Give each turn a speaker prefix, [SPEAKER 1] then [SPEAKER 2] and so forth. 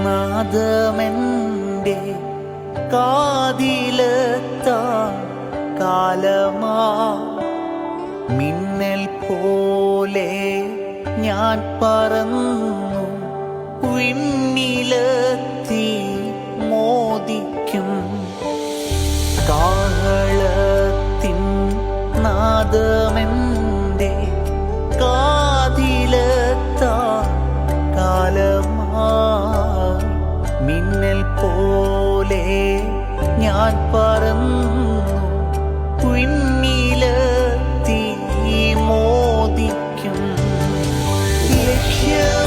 [SPEAKER 1] നാദമെൻ്റെ കാതിലെത്താൻ കാലമാ മിന്നൽ പോലെ ഞാൻ പറന്നു വിണ്ണിലെത്തി മോദിക്കും കാഹളത്തിൻ നാദമെൻ്റെ കാതിലെത്താൻ കാലമാ മിന്നൽ പോലെ ഞാൻ പറന്നു വിണ്ണിലെത്തി മോദിക്കും ലക്ഷ്യം